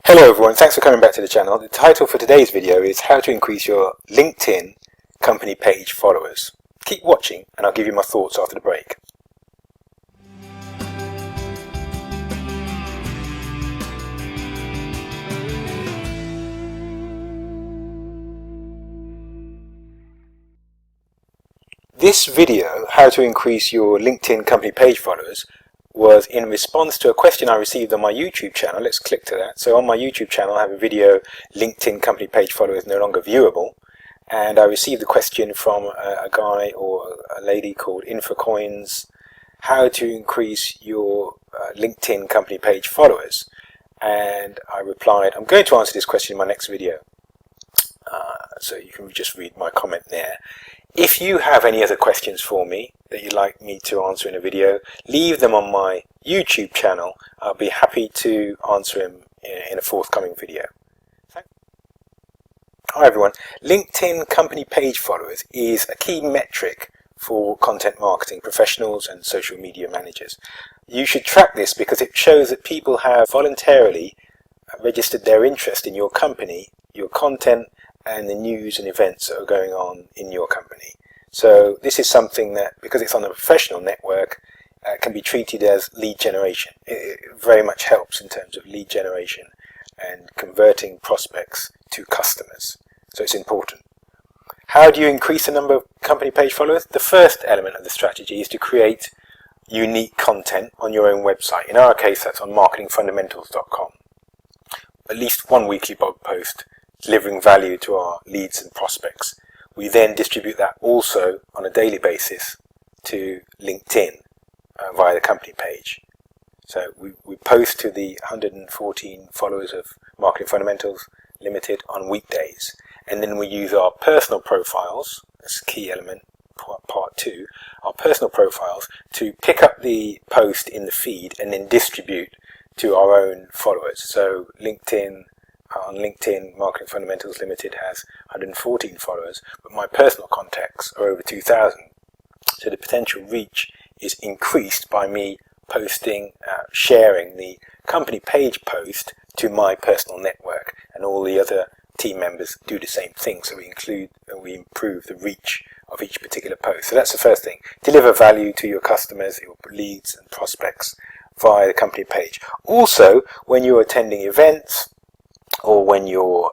Hello everyone, thanks for coming back to the channel. The title for today's video is how to increase your LinkedIn company page followers. Keep watching and I'll give you my thoughts after the break. This video, how to increase your LinkedIn company page followers, was in response to a question I received on my YouTube channel. Let's click to that. So on my YouTube channel I have a video, LinkedIn company page followers no longer viewable, and I received a question from a guy or a lady called InfoCoins, how to increase your LinkedIn company page followers. And I replied, I'm going to answer this question in my next video. So you can just read my comment there. If you have any other questions for me that you'd like me to answer in a video, leave them on my YouTube channel. I'll be happy to answer them in a forthcoming video. Hi everyone. LinkedIn company page followers is a key metric for content marketing professionals and social media managers. You should track this because it shows that people have voluntarily registered their interest in your company, your content, and the news and events that are going on in your company. So this is something that, because it's on a professional network, can be treated as lead generation. It very much helps in terms of lead generation and converting prospects to customers. So it's important. How do you increase the number of company page followers? The first element of the strategy is to create unique content on your own website. In our case, that's on marketingfundamentals.com. At least one weekly blog post delivering value to our leads and prospects. We then distribute that also on a daily basis to LinkedIn via the company page. So we post to the 114 followers of Marketing Fundamentals Limited on weekdays, and then we use our personal profiles, that's a key element, part 2, our personal profiles to pick up the post in the feed and then distribute to our own followers. So on LinkedIn, Marketing Fundamentals Limited has 114 followers, but my personal contacts are over 2,000. So the potential reach is increased by me posting, sharing the company page post to my personal network, and all the other team members do the same thing. So we improve the reach of each particular post. So that's the first thing. Deliver value to your customers, your leads and prospects via the company page. Also, when you're attending events, or when you're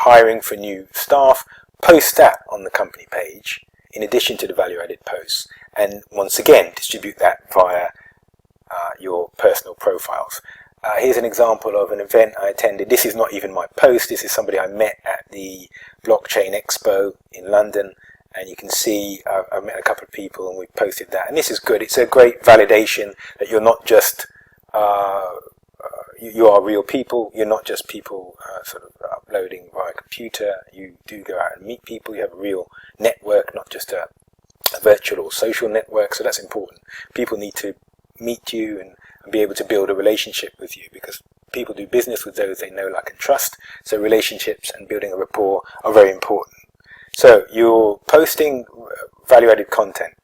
hiring for new staff, post that on the company page in addition to the value-added posts, and once again distribute that via your personal profiles. Here's an example of an event I attended. This is not even my post, this is somebody I met at the Blockchain Expo in London, and you can see I've met a couple of people and we posted that, and this is good. It's a great validation that you're not just you are real people. You're not just people sort of uploading via computer. You do go out and meet people. You have a real network, not just a virtual or social network. So that's important. People need to meet you and be able to build a relationship with you, because people do business with those they know, like, and trust. So relationships and building a rapport are very important. So you're posting value-added content.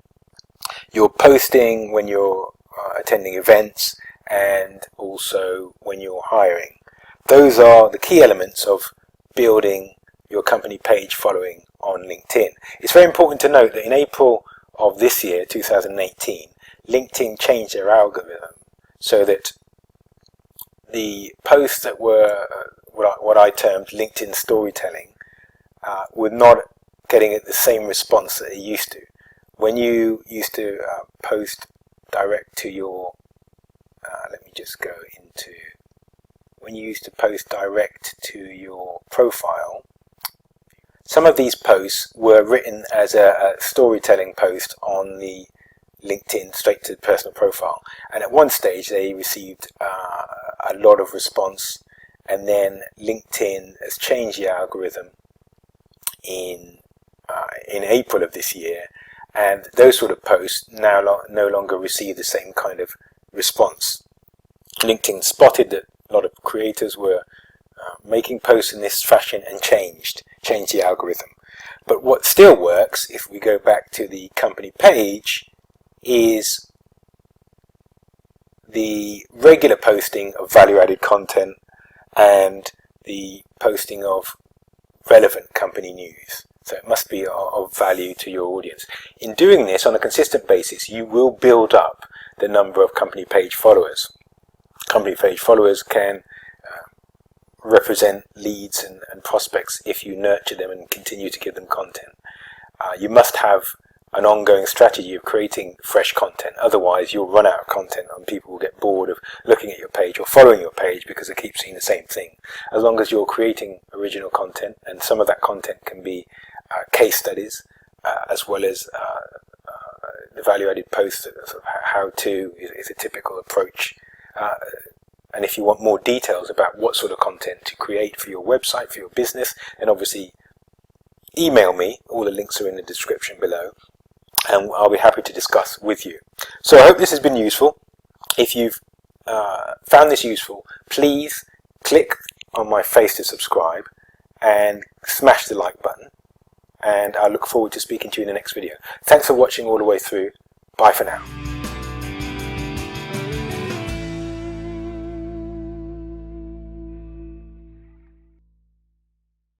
You're posting when you're attending events, and also when you're hiring. Those are the key elements of building your company page following on LinkedIn. It's very important to note that in April of this year, 2018, LinkedIn changed their algorithm so that the posts that were what I termed LinkedIn storytelling were not getting the same response that it used to. When you used to post direct to your when you used to post direct to your profile, some of these posts were written as a storytelling post on the LinkedIn straight to the personal profile, and at one stage they received a lot of response, and then LinkedIn has changed the algorithm in April of this year, and those sort of posts now no longer receive the same kind of response. LinkedIn spotted that a lot of creators were making posts in this fashion and changed the algorithm. But what still works, if we go back to the company page, is the regular posting of value-added content and the posting of relevant company news. So it must be of value to your audience. In doing this on a consistent basis, you will build up the number of company page followers. Company page followers can represent leads and prospects if you nurture them and continue to give them content. You must have an ongoing strategy of creating fresh content. Otherwise, you'll run out of content and people will get bored of looking at your page or following your page because they keep seeing the same thing. As long as you're creating original content, and some of that content can be case studies, as well as the value-added posts, sort of how-to is a typical approach. And if you want more details about what sort of content to create for your website, for your business, then obviously email me. All the links are in the description below, and I'll be happy to discuss with you. So I hope this has been useful. If you've found this useful, please click on my face to subscribe and smash the like button. And I look forward to speaking to you in the next video. Thanks for watching all the way through. Bye for now.